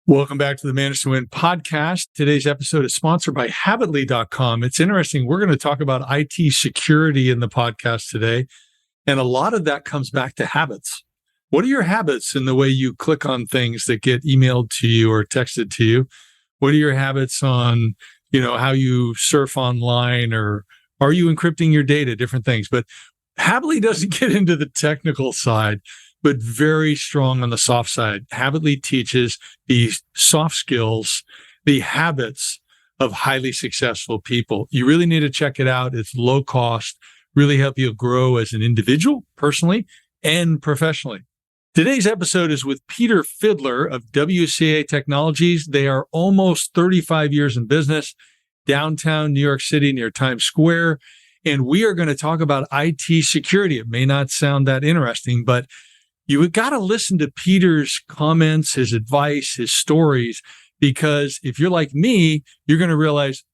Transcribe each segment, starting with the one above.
Welcome back to the Manage to Win podcast. Today's episode is sponsored by Habitly.com. It's interesting. We're going to talk about IT security in the podcast today. And a lot of that comes back to habits. What are your habits in the way you click on things that get emailed to you or texted to you? What are your habits on, how you surf online, or are you encrypting your data, different things? But Habitly doesn't get into the technical side, but very strong on the soft side. Habitly teaches the soft skills, the habits of highly successful people. You really need to check it out. It's low cost, really help you grow as an individual, personally, and professionally. Today's episode is with Peter Fidler of WCA Technologies. They are almost 35 years in business, downtown New York City near Times Square. And we are going to talk about IT security. It may not sound that interesting, but you got to listen to Peter's comments, his advice, his stories, because if you're like me, you're going to realize,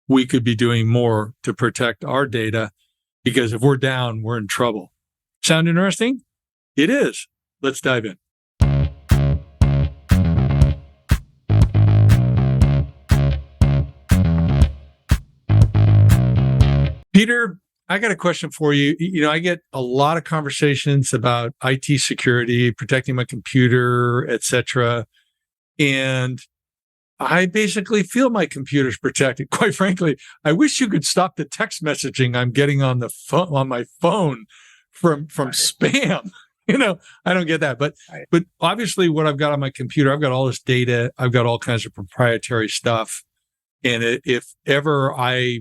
we could be doing more to protect our data, because if we're down, we're in trouble. Sound interesting? It is. Let's dive in. Peter, I got a question for you. I get a lot of conversations about IT security, protecting my computer, etc. And I basically feel my computer's protected. Quite frankly, I wish you could stop the text messaging I'm getting on the phone, on my phone from spam. I don't get that. But obviously what I've got on my computer, I've got all this data. I've got all kinds of proprietary stuff. And if ever I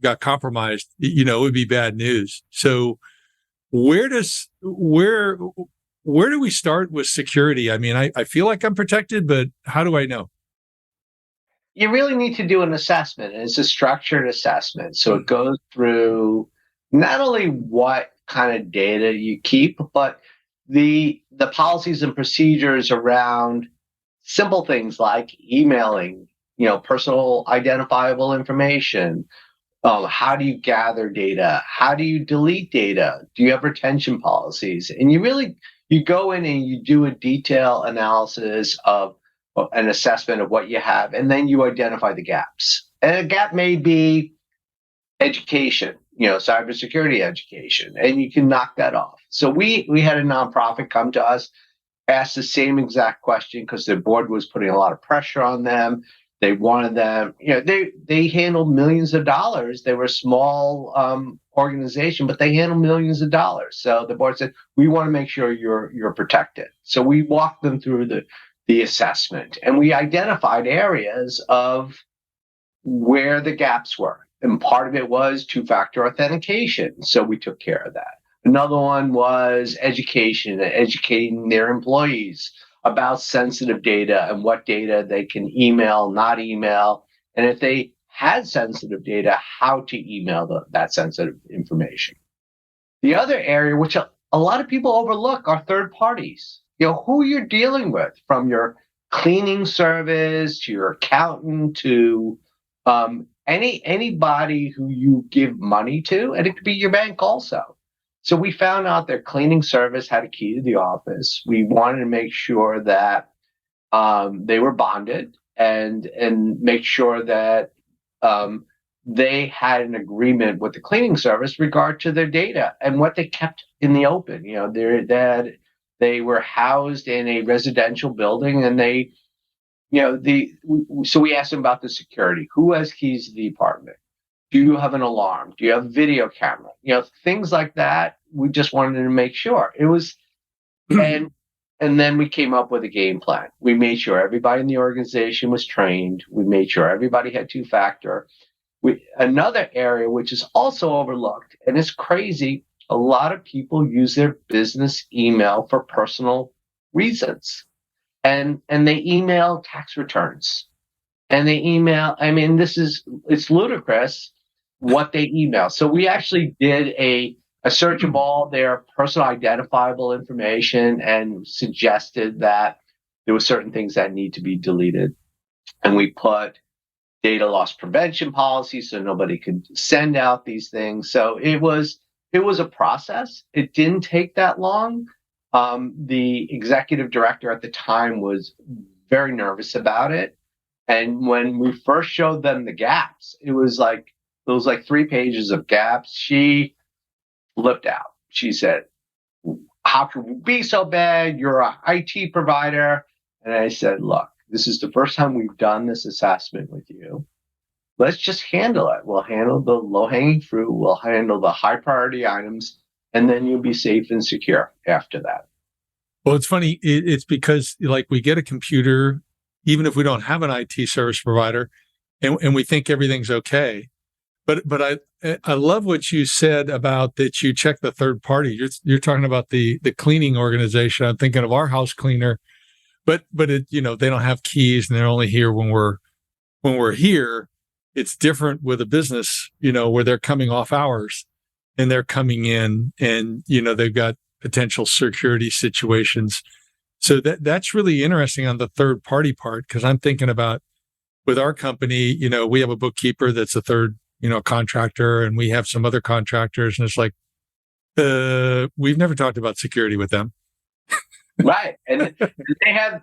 got compromised, it would be bad news. So where do we start with security? I mean, I feel like I'm protected, but how do I know? You really need to do an assessment. And it's a structured assessment. So it goes through not only what kind of data you keep, but the policies and procedures around simple things like emailing, personal identifiable information. How do you gather data? How do you delete data? Do you have retention policies? And you go in and you do a detailed analysis of an assessment of what you have, and then you identify the gaps. And a gap may be education, cybersecurity education, and you can knock that off. So we had a nonprofit come to us, ask the same exact question because their board was putting a lot of pressure on them. They wanted them, they handled millions of dollars. They were a small organization, but they handled millions of dollars. So the board said, we want to make sure you're protected. So we walked them through the assessment, and we identified areas of where the gaps were. And part of it was two-factor authentication. So we took care of that. Another one was education, educating their employees about sensitive data and what data they can email, not email. And if they had sensitive data, how to email that sensitive information. The other area, which a lot of people overlook, are third parties. Who you're dealing with, from your cleaning service to your accountant to anybody who you give money to, and it could be your bank also. So we found out their cleaning service had a key to the office. We wanted to make sure that they were bonded and make sure that they had an agreement with the cleaning service regard to their data and what they kept in the open. They were housed in a residential building, and so we asked them about the security. Who has keys to the apartment? Do you have an alarm? Do you have a video camera? Things like that. We just wanted to make sure it was, and then we came up with a game plan. We made sure everybody in the organization was trained. We made sure everybody had two-factor. Another area which is also overlooked, and it's crazy, a lot of people use their business email for personal reasons, and they email tax returns, and they email. I mean, it's ludicrous what they email. So we actually did a search of all their personal identifiable information and suggested that there were certain things that need to be deleted. And we put data loss prevention policies so nobody could send out these things. So it was a process. It didn't take that long. The executive director at the time was very nervous about it. And when we first showed them the gaps, it was like 3 pages of gaps. She flipped out. She said, "How can we be so bad? You're a IT provider." And I said, "Look, this is the first time we've done this assessment with you. Let's just handle it. We'll handle the low-hanging fruit. We'll handle the high-priority items, and then you'll be safe and secure after that." Well, it's funny. It's because like we get a computer, even if we don't have an IT service provider, and we think everything's okay. But I love what you said about that you check the third party. You're talking about the cleaning organization. I'm thinking of our house cleaner, but it, they don't have keys and they're only here when we're here. It's different with a business, where they're coming off hours and they're coming in and, they've got potential security situations. So that's really interesting on the third party part, because I'm thinking about with our company, we have a bookkeeper that's a third, contractor, and we have some other contractors, and it's like, we've never talked about security with them. Right. And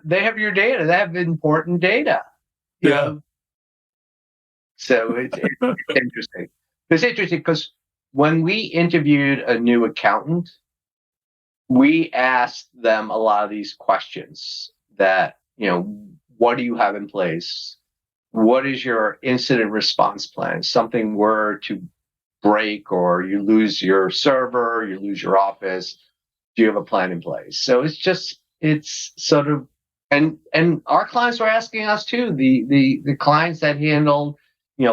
they have your data. They have important data. You know? So it's interesting. It's interesting because when we interviewed a new accountant, we asked them a lot of these questions that, what do you have in place? What is your incident response plan? Something were to break, or you lose your server, you lose your office. Do you have a plan in place? So it's sort of, and our clients were asking us too, the clients that handled,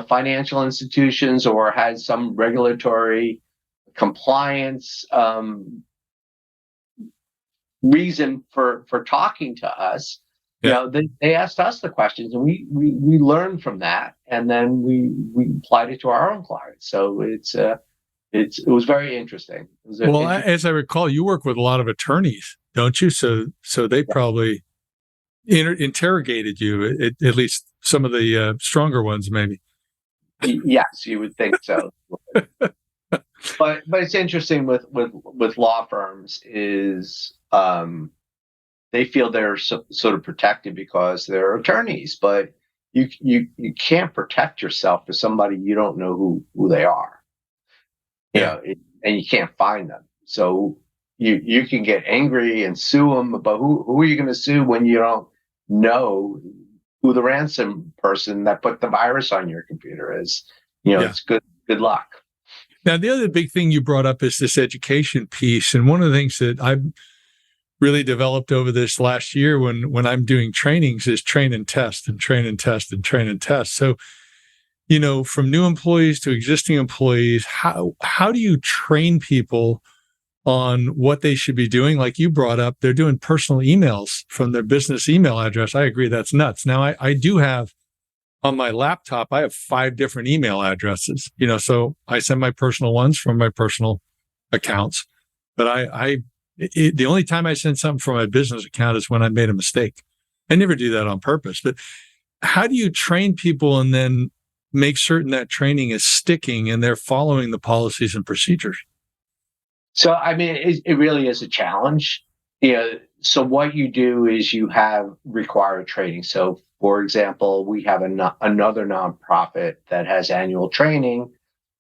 financial institutions or had some regulatory compliance reason for talking to us. They asked us the questions, and we learned from that, and then we applied it to our own clients. So it was very interesting. As I recall, you work with a lot of attorneys, don't you? So they probably interrogated you, at least some of the stronger ones, maybe. Yes, you would think so. But it's interesting with law firms is they feel they're sort of protected because they're attorneys, but you can't protect yourself for somebody you don't know who they are. And you can't find them. So you can get angry and sue them, but who are you going to sue when you don't know who the ransom person that put the virus on your computer is? It's good luck. Now, the other big thing you brought up is this education piece. And one of the things that I've really developed over this last year when I'm doing trainings is train and test and train and test and train and test. So, from new employees to existing employees, how do you train people on what they should be doing? Like you brought up, they're doing personal emails from their business email address. I agree, that's nuts. Now, I do have on my laptop, I have 5 different email addresses, so I send my personal ones from my personal accounts. But the only time I send something from my business account is when I made a mistake. I never do that on purpose. But how do you train people and then make certain that training is sticking and they're following the policies and procedures? So, it really is a challenge. So what you do is you have required training. So, for example, we have another nonprofit that has annual training,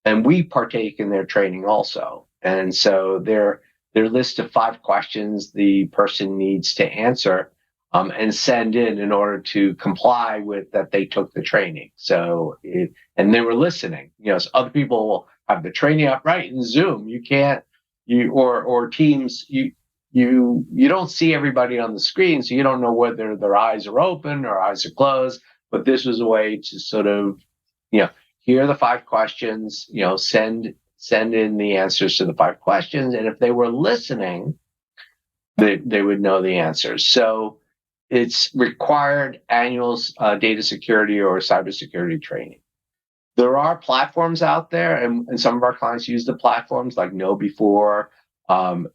and we partake in their training also. And so their list of 5 questions the person needs to answer and send in order to comply with that they took the training. So, and they were listening. So other people will have the training up right in Zoom. You can't, or Teams, you don't see everybody on the screen, so you don't know whether their eyes are open or eyes are closed. But this was a way to sort of, here are the 5 questions, send in the answers to the 5 questions. And if they were listening, they would know the answers. So it's required annual data security or cybersecurity training. There are platforms out there, and some of our clients use the platforms like KnowBe4.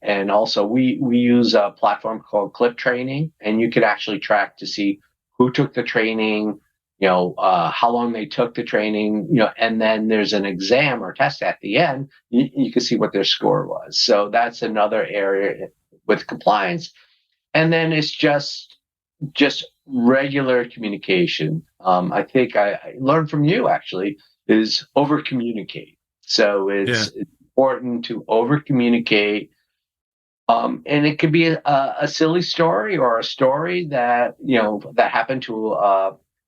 And also we use a platform called Clip Training, and you can actually track to see who took the training, how long they took the training, and then there's an exam or test at the end. You can see what their score was. So that's another area with compliance. And then it's just regular communication. I think I learned from you actually is over communicate. So it's important to over communicate. And it could be a silly story or a story that that happened to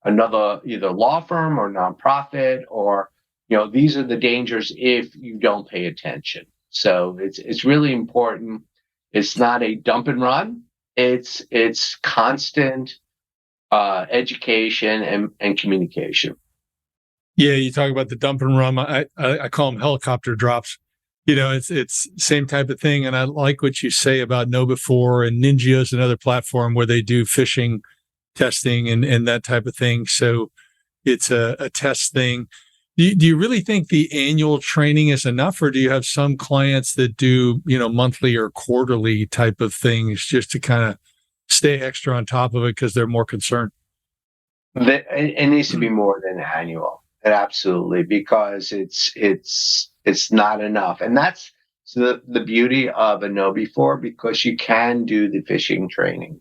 another either law firm or nonprofit, or these are the dangers if you don't pay attention. So it's really important. It's not a dump and run. It's constant education and communication. Yeah, you talk about the dump and run. I call them helicopter drops. It's same type of thing. And I like what you say about Know Before and Ninja is another platform where they do phishing testing and that type of thing. So it's a test thing. Do you really think the annual training is enough, or do you have some clients that do, monthly or quarterly type of things just to kind of stay extra on top of it because they're more concerned? It needs to be more than annual. Absolutely, because it's not enough, and that's the beauty of a Know Before, because you can do the phishing training,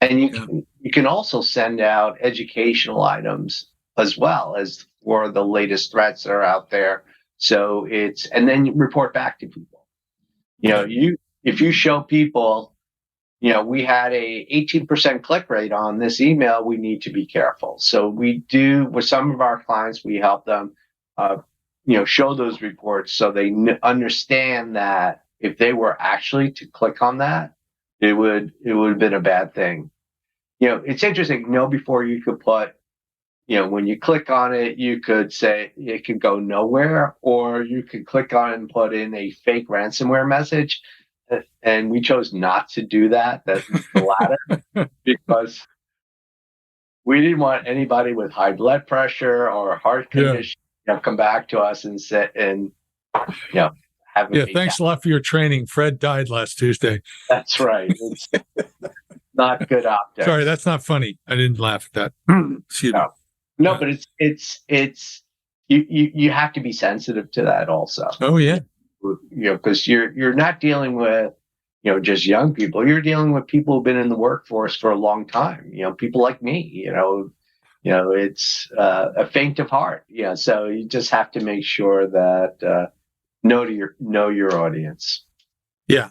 and you can also send out educational items as well as for the latest threats that are out there. So and then you report back to people. If you show people, we had a 18% click rate on this email, we need to be careful. So we do, with some of our clients, we help them, show those reports so they understand that if they were actually to click on that, it would have been a bad thing. It's interesting. Know Before, you could put, when you click on it, you could say it could go nowhere, or you could click on it and put in a fake ransomware message. And we chose not to do that. That's the latter, because we didn't want anybody with high blood pressure or a heart condition come back to us and sit and have a thanks a lot for your training. Fred died last Tuesday. That's right. It's not good optics. Sorry, that's not funny. I didn't laugh at that. Excuse me. No, but it's you have to be sensitive to that also. Oh yeah. Because you're not dealing with just young people. You're dealing with people who've been in the workforce for a long time. People like me. It's a faint of heart. So you just have to make sure that know your audience. Yeah,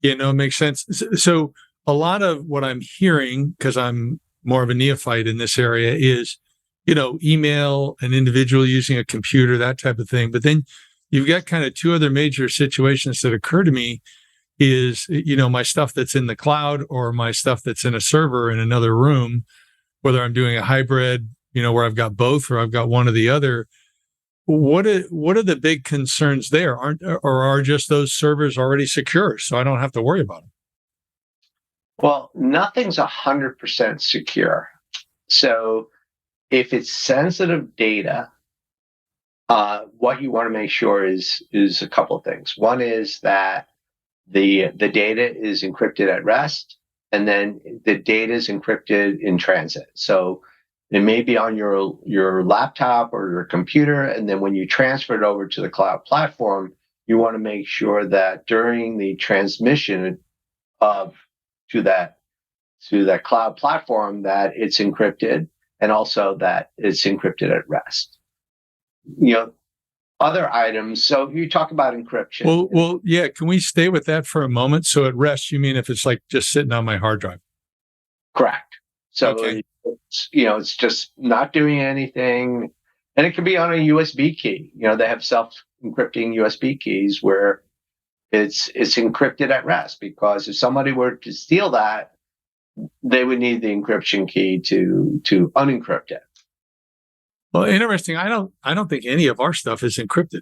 it makes sense. So a lot of what I'm hearing, because I'm more of a neophyte in this area, is email, an individual using a computer, that type of thing. But then you've got kind of two other major situations that occur to me is, my stuff that's in the cloud or my stuff that's in a server in another room, whether I'm doing a hybrid, where I've got both or I've got one or the other. What are the big concerns there? Are just those servers already secure, so I don't have to worry about them? Well, nothing's 100% secure. So if it's sensitive data, what you want to make sure is a couple of things. One is that the data is encrypted at rest, and then the data is encrypted in transit. So it may be on your laptop or your computer, and then when you transfer it over to the cloud platform, you want to make sure that during the transmission to that cloud platform that it's encrypted, and also that it's encrypted at rest. Other items. So you talk about encryption. Well, yeah. Can we stay with that for a moment? So at rest, you mean if it's like just sitting on my hard drive? Correct. So okay. It's just not doing anything, and it can be on a USB key. They have self-encrypting USB keys where it's encrypted at rest, because if somebody were to steal that, they would need the encryption key to unencrypt it. Well, interesting. I don't think any of our stuff is encrypted.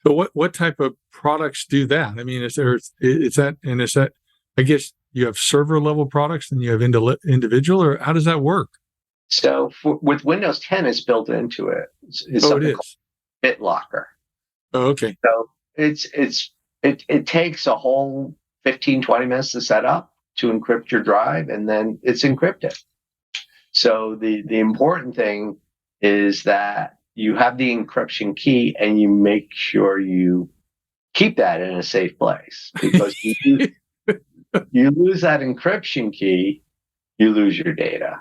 So what type of products do that? I mean, is that, I guess you have server level products and you have individual, or how does that work? So with Windows 10, it's built into it. It's something called BitLocker. Oh, okay. So it takes a whole 15, 20 minutes to set up to encrypt your drive, and then it's encrypted. So the important thing is that you have the encryption key and you make sure you keep that in a safe place, because you lose that encryption key, you lose your data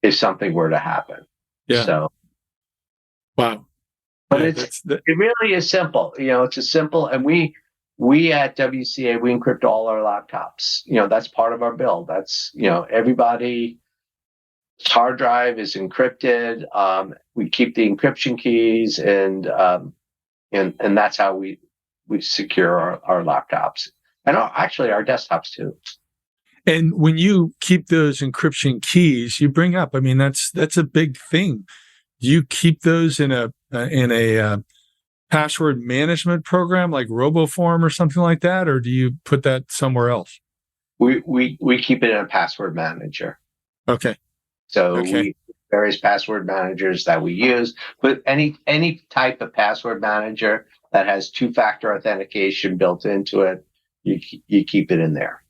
if something were to happen. Yeah. So, wow. but Yeah, it really is simple. It's a simple, and we at WCA, we encrypt all our laptops. That's part of our build. That's, everybody's hard drive is encrypted. We keep the encryption keys, and that's how we secure our laptops, and actually our desktops too. And when you keep those encryption keys, you bring up, I mean, that's a big thing. Do you keep those in a password management program like RoboForm or something like that, or do you put that somewhere else? We keep it in a password manager. Okay. So we various password managers that we use, but any type of password manager that has two-factor authentication built into it, you keep it in there.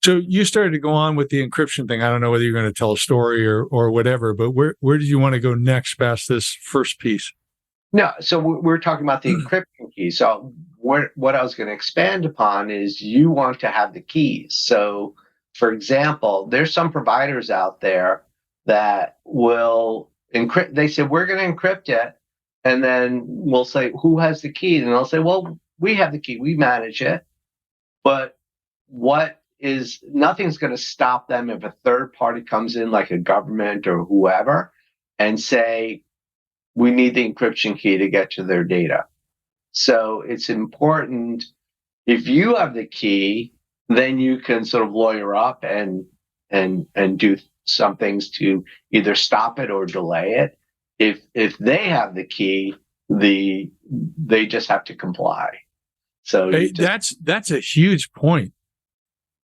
So you started to go on with the encryption thing. I don't know whether you're going to tell a story or whatever, but where did you want to go next past this first piece? No, so we're talking about the encryption key. So what I was going to expand upon is you want to have the keys. So, for example, there's some providers out there that will encrypt. They say, we're going to encrypt it. And then we'll say, who has the key? And they'll say, well, we have the key. We manage it. But nothing's going to stop them if a third party comes in, like a government or whoever, and say, we need the encryption key to get to their data. So it's important, if you have the key, then you can sort of lawyer up and do some things to either stop it or delay it. If they have the key, they just have to comply. So that's a huge point.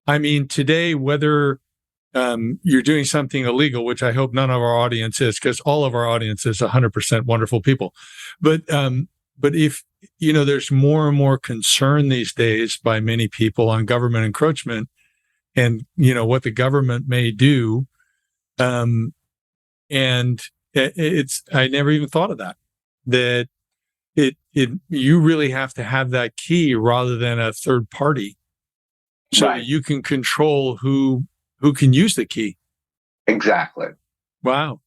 I mean, today, whether you're doing something illegal, which I hope none of our audience is, because all of our audience is 100% wonderful people. But if, there's more and more concern these days by many people on government encroachment and, what the government may do. And I never even thought of that you really have to have that key rather than a third party so that you can control who can use the key. Exactly. Wow.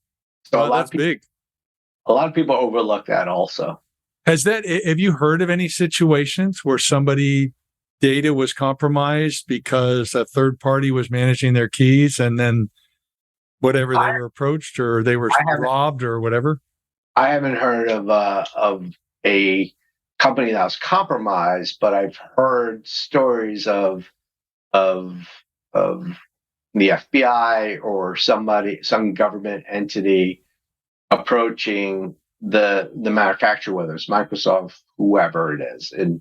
So that's big. A lot of people overlook that also. Have you heard of any situations where somebody data was compromised because a third party was managing their keys and then whatever they were approached or they were robbed or whatever? I haven't heard of a company that was compromised, but I've heard stories of the FBI or some government entity approaching the manufacturer, whether it's Microsoft, whoever it is, and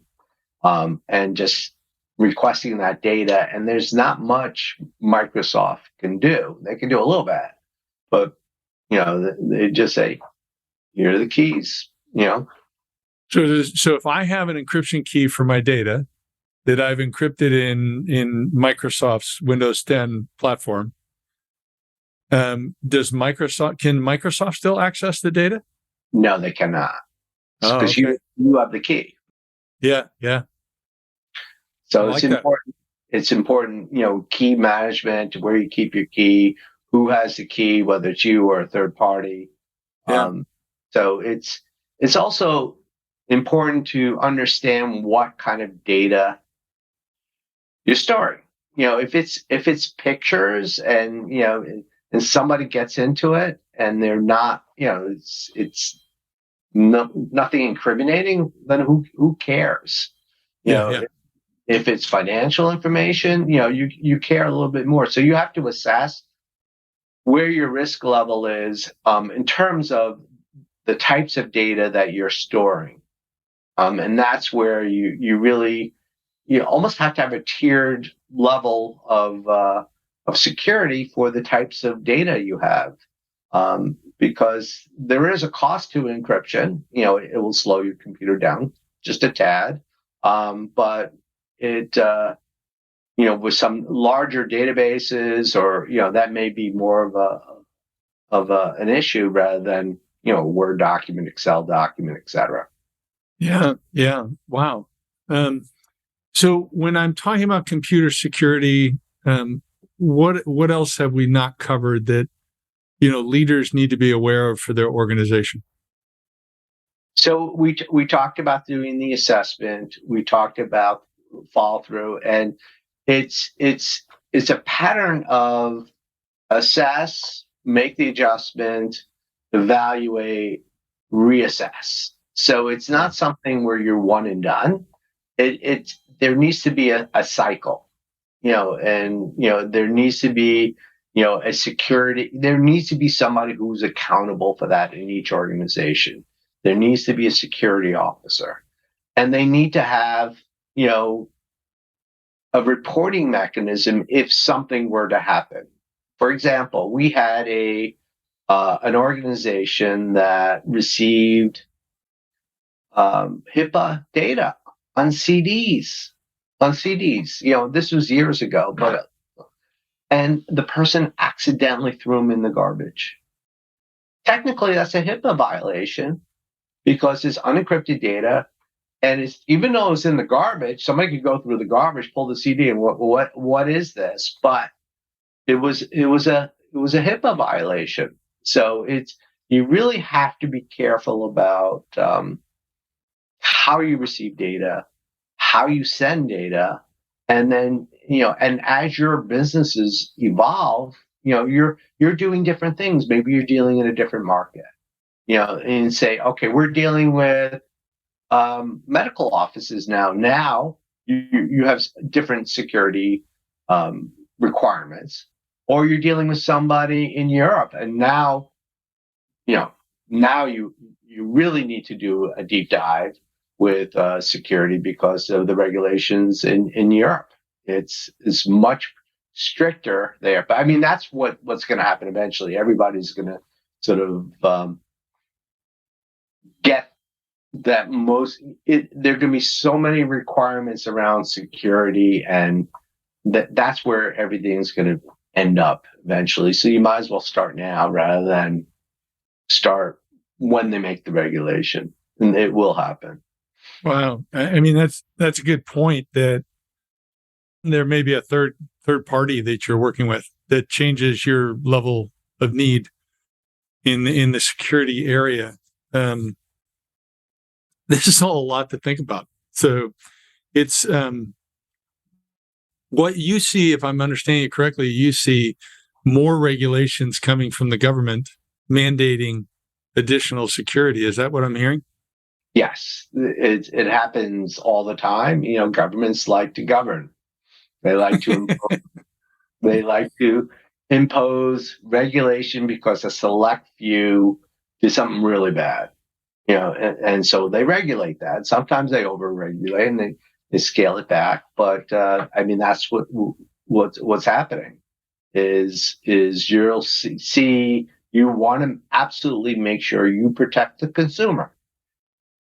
just requesting that data. And there's not much Microsoft can do. They can do a little bit, but they just say, here are the keys. So if I have an encryption key for my data that I've encrypted in Microsoft's Windows 10 platform, can Microsoft still access the data? No, they cannot, because you have the key. Yeah. So it's important. It's important, key management, where you keep your key, who has the key, whether it's you or a third party. Yeah. So it's also important to understand what kind of data you're storing. If it's pictures and and somebody gets into it and they're not, it's nothing incriminating, then who cares? If it's financial information, you care a little bit more. So you have to assess where your risk level is in terms of the types of data that you're storing. And that's where you really, almost have to have a tiered level of security for the types of data you have. Because there is a cost to encryption. It will slow your computer down just a tad. But it, with some larger databases or, that may be more of an issue rather than, Word document, Excel document, et cetera. Yeah. Wow. So when I'm talking about computer security, what else have we not covered that, leaders need to be aware of for their organization? So we talked about doing the assessment. We talked about follow through, and it's a pattern of assess, make the adjustment, evaluate, reassess. So it's not something where you're one and done. There needs to be a cycle, and there needs to be a security. There needs to be somebody who's accountable for that in each organization. There needs to be a security officer, and they need to have a reporting mechanism if something were to happen. For example, we had an organization that received HIPAA data on CDs. This was years ago, and the person accidentally threw them in the garbage. Technically, that's a HIPAA violation because it's unencrypted data, and even though it's in the garbage, somebody could go through the garbage, pull the CD, and what is this? But it was a HIPAA violation. So you really have to be careful about how you receive data, how you send data, and then and as your businesses evolve, you're doing different things. Maybe you're dealing in a different market, and say, okay, we're dealing with medical offices now. Now you have different security requirements, or you're dealing with somebody in Europe, and now you really need to do a deep dive with security because of the regulations in Europe. It's much stricter there. But I mean, that's what's going to happen eventually. Everybody's going to sort of get that there are going to be so many requirements around security, and that's where everything's going to end up eventually. So you might as well start now rather than start when they make the regulation, and it will happen. Wow. I mean, that's a good point, that there may be a third party that you're working with that changes your level of need in the security area. This is all a lot to think about. So it's what you see, if I'm understanding it correctly, you see more regulations coming from the government mandating additional security. Is that what I'm hearing? Yes, it happens all the time. Governments like to govern. They like to impose regulation because a select few did something really bad. And so they regulate that. Sometimes they over-regulate and they scale it back. But I mean, that's what's happening. Is you'll see you want to absolutely make sure you protect the consumer.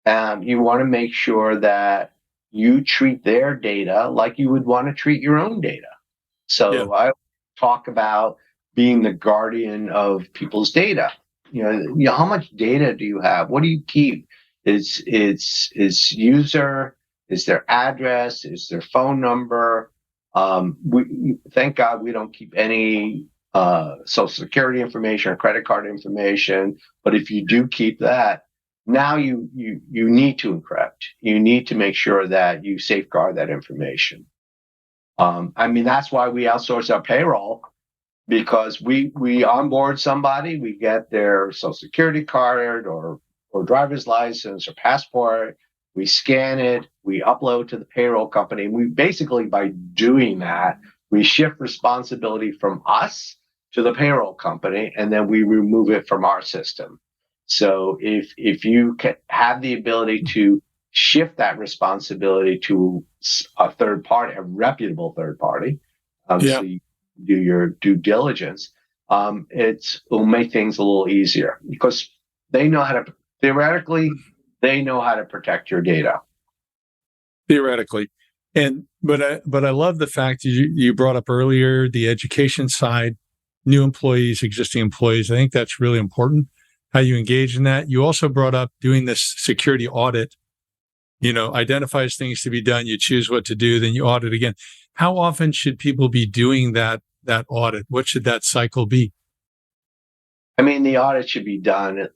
You want to make sure that you treat their data like you would want to treat your own data. So yeah. I talk about being the guardian of people's data. How much data do you have? What do you keep? Is user? Is their address? Is their phone number? Thank God we don't keep any social security information or credit card information. But if you do keep that, now you need to encrypt. You need to make sure that you safeguard that information. I mean, that's why we outsource our payroll, because we onboard somebody, we get their social security card or driver's license or passport, we scan it, we upload to the payroll company. We basically, by doing that, we shift responsibility from us to the payroll company, and then we remove it from our system. So if you can have the ability to shift that responsibility to a third party, a reputable third party, so you do your due diligence, it'll make things a little easier because they know how to, theoretically, they know how to protect your data. Theoretically. But I love the fact you brought up earlier, the education side, new employees, existing employees. I think that's really important, how you engage in that. You also brought up doing this security audit, identifies things to be done, you choose what to do, then you audit again. How often should people be doing that that audit? What should that cycle be? I mean, the audit should be done,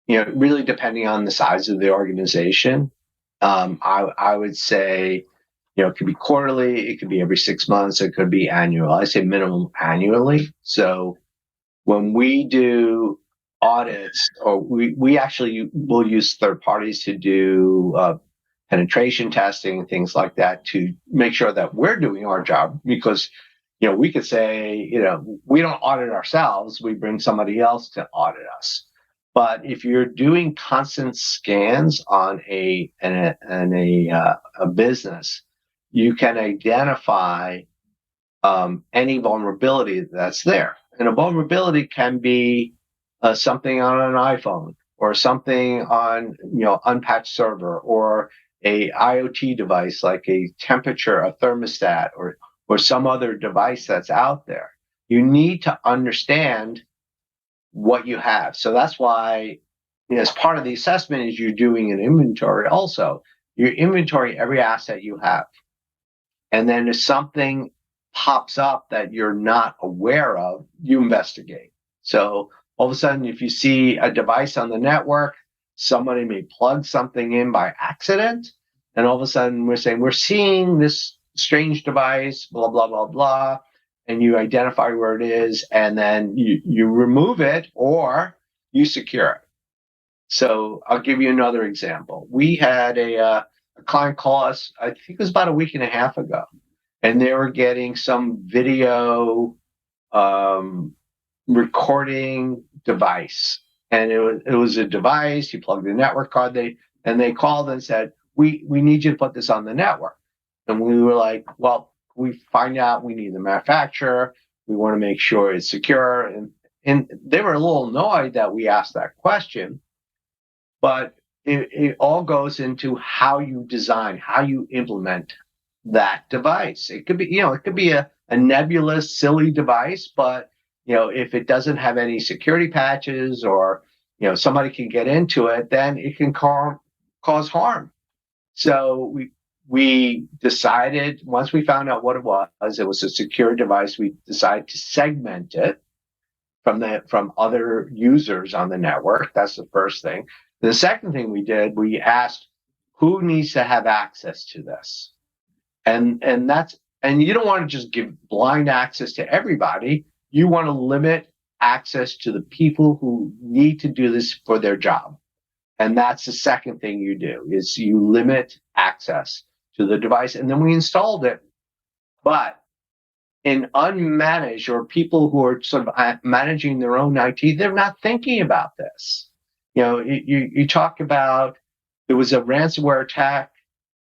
really depending on the size of the organization. I would say, it could be quarterly, it could be every 6 months, it could be annual. I say minimum annually. So when we do audits, or we actually will use third parties to do penetration testing and things like that to make sure that we're doing our job, because we could say, we don't audit ourselves, we bring somebody else to audit us. But if you're doing constant scans on a business, you can identify any vulnerability that's there. And a vulnerability can be something on an iPhone, or something on unpatched server, or a IoT device like a temperature, a thermostat, or some other device that's out there. You need to understand what you have. So that's why, as part of the assessment, is you're doing an inventory also. You inventory every asset you have. And then if something pops up that you're not aware of, you investigate. So all of a sudden, if you see a device on the network, somebody may plug something in by accident, and all of a sudden we're saying, we're seeing this strange device, blah, blah, blah, blah, and you identify where it is, and then you remove it or you secure it. So I'll give you another example. We had a client call us, I think it was about a week and a half ago, and they were getting some video recording device. And it was a device, you plug the network card, they called and said, we need you to put this on the network. And we were like, well, we find out we need the manufacturer. We want to make sure it's secure. And they were a little annoyed that we asked that question. But it all goes into how you design, how you implement that device. It could be, a nebulous, silly device, but if it doesn't have any security patches, or somebody can get into it, then it can cause harm. So we decided, once we found out what it was a secure device, we decided to segment it from other users on the network. That's the first thing. The second thing we did, we asked who needs to have access to this, and you don't want to just give blind access to everybody. You want to limit access to the people who need to do this for their job. And that's the second thing you do, is you limit access to the device. And then we installed it. But in unmanaged, or people who are sort of managing their own IT, they're not thinking about this. You talk about, there was a ransomware attack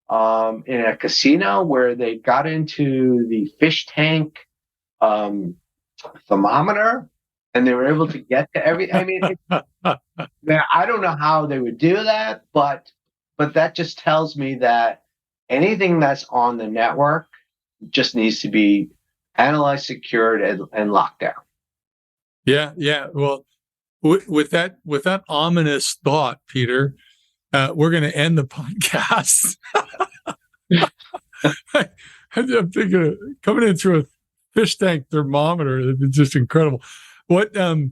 in a casino where they got into the fish tank thermometer, and they were able to get to everything. I mean, I don't know how they would do that, but that just tells me that anything that's on the network just needs to be analyzed, secured, and locked down. Yeah. Well, with that ominous thought, Peter, we're going to end the podcast. I'm thinking of coming in through a fish tank thermometer. It's just incredible. What, the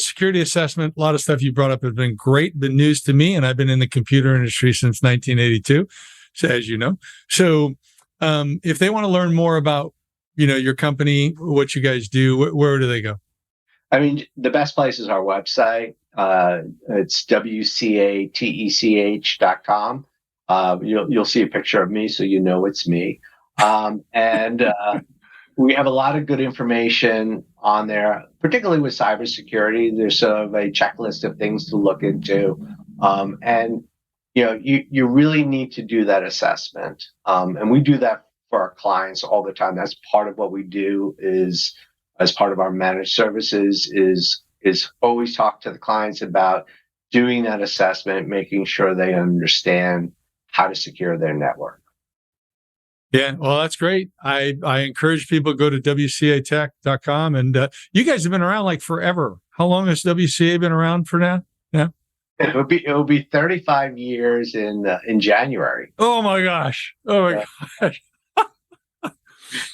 security assessment, a lot of stuff you brought up has been great, been news to me, and I've been in the computer industry since 1982, so, as you know. So if they want to learn more about, your company, what you guys do, where do they go? I mean, the best place is our website. It's WCATECH.com. You'll see a picture of me, so it's me. And we have a lot of good information on there, particularly with cybersecurity. There's sort of a checklist of things to look into. And you really need to do that assessment. And we do that for our clients all the time. That's part of what we do, is as part of our managed services, is always talk to the clients about doing that assessment, making sure they understand how to secure their network. Yeah, well, that's great. I encourage people to go to WCAtech.com. And you guys have been around like forever. How long has WCA been around for now? Yeah. It'll be 35 years in January. Oh my gosh.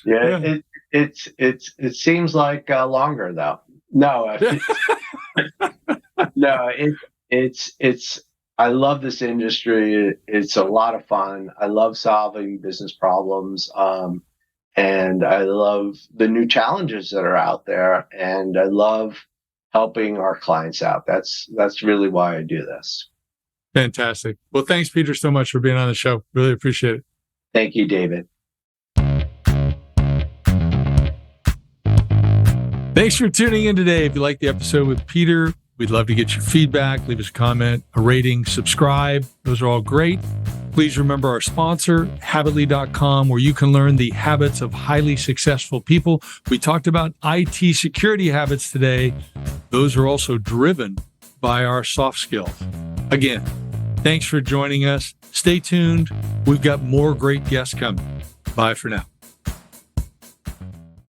Yeah. it seems like longer though. No, no, it's. I love this industry. It's a lot of fun. I love solving business problems, and I love the new challenges that are out there. And I love helping our clients out. That's really why I do this. Fantastic. Well, thanks, Peter, so much for being on the show. Really appreciate it. Thank you, David. Thanks for tuning in today. If you like the episode with Peter, we'd love to get your feedback. Leave us a comment, a rating, subscribe. Those are all great. Please remember our sponsor, Habitly.com, where you can learn the habits of highly successful people. We talked about IT security habits today. Those are also driven by our soft skills. Again, thanks for joining us. Stay tuned. We've got more great guests coming. Bye for now.